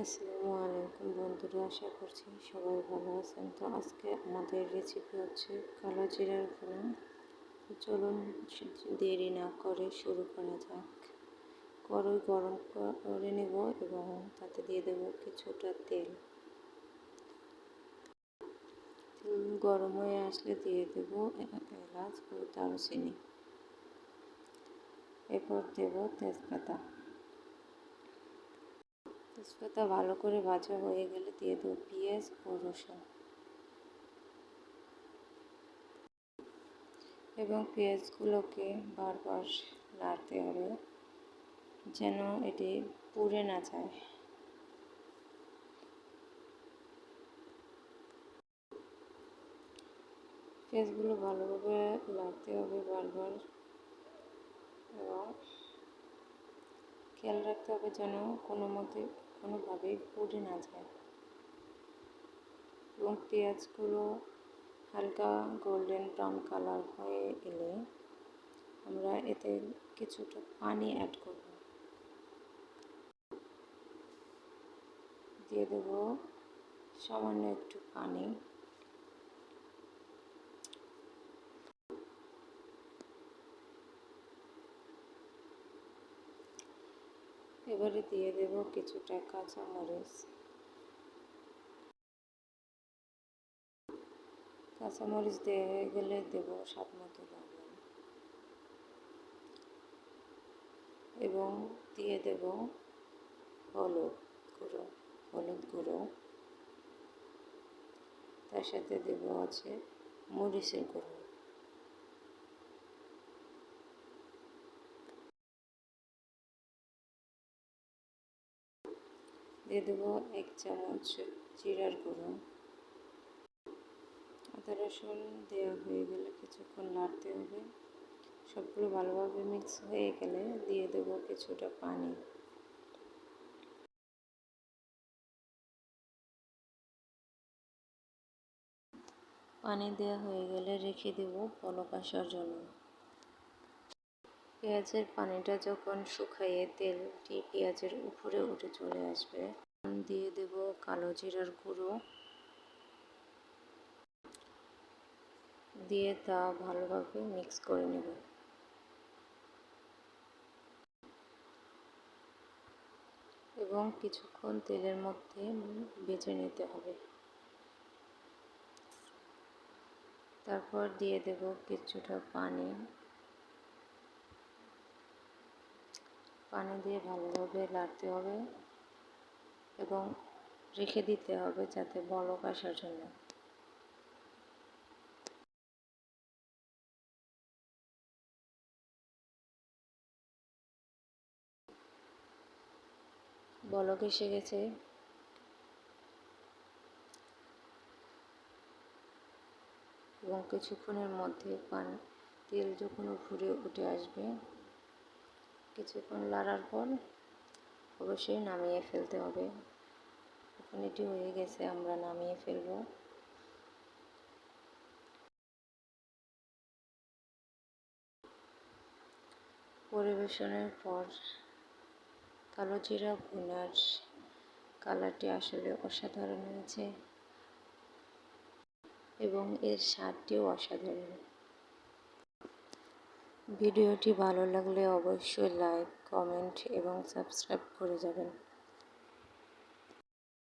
আসসালামু আলাইকুম বন্ধুরা, আশা করছি সবাই ভালো আছেন। তো আজকে আমাদের রেসিপি হচ্ছে কালো জিরার গুঁড়ো। তো চলুন দেরি না করে শুরু করা যাক। কড়াই গরম করে নেব এবং তাতে দিয়ে দেব কিছুটা তেল। তেল গরম হয়ে আসলে দিয়ে দেব এলাচ ও দারুচিনি। এরপর দেব তেজপাতা। তেজপাতা ভালো করে ভাজা হয়ে গেলে দিয়ে দেব পেঁয়াজ ও রসুন এবং পেঁয়াজগুলোকে বারবার নাড়তে হবে যেন এটি পুড়ে না যায়। পেঁয়াজগুলো ভালোভাবে নাড়তে হবে বারবার এবং খেয়াল রাখতে হবে যেন কোনোভাবেই পুড়ে না যায়। এবং পেঁয়াজগুলো হালকা গোল্ডেন ব্রাউন কালার হয়ে এলে আমরা এতে কিছুটা পানি অ্যাড করব। দিয়ে দেব সামান্য একটু পানি। এবারে দিয়ে দেব কিছুটা কাঁচামরিচ। কাঁচামরিচ দিয়ে গেলে দেব স্বাদ মতো লবণ এবং দিয়ে দেব হলুদ গুঁড়ো। তার সাথে দেব আছে মরিচের গুঁড়ো। দিয়ে দেব 1 চামচ জিরার গুঁড়ো। আদা রসুন দেওয়া হয়ে গেলে কিছুক্ষণ নাড়তে হবে। সবগুলো ভালোভাবে মিক্স হয়ে গেলে দিয়ে দেব কিছুটা পানি। পানি দেওয়া হয়ে গেলে রেখে দেব বলক আসার জন্য। পেঁয়াজের পানিটা যখন শুকিয়ে তেলটি পেঁয়াজের উপরে উঠে চলে আসবে, দিয়ে দেব কালো জিরার গুঁড়ো। দিয়ে তা ভালোভাবে মিক্স করে নেব এবং কিছুক্ষণ তেলের মধ্যে ভেজে নিতে হবে। তারপর দিয়ে দেব কিছুটা পানি। পানি দিয়ে ভালোভাবে নাড়তে হবে এবং রেখে দিতে হবে যাতে বলক আসার জন্য। বলক এসে গেছে এবং কিছুক্ষণের মধ্যে তেল যখন উপরে উঠে আসবে, কিছুক্ষণ নাড়ার পর অবশ্যই নামিয়ে ফেলতে হবে। এখন এটি হয়ে গেছে, আমরা নামিয়ে ফেলব। পরিবেশনের পর কালো জিরা ভুনার কালারটি আসলে অসাধারণ হয়েছে এবং এর স্বাদটিও অসাধারণ। ভিডিওটি ভালো লাগলে অবশ্যই লাইক, কমেন্ট এবং সাবস্ক্রাইব করে যাবেন।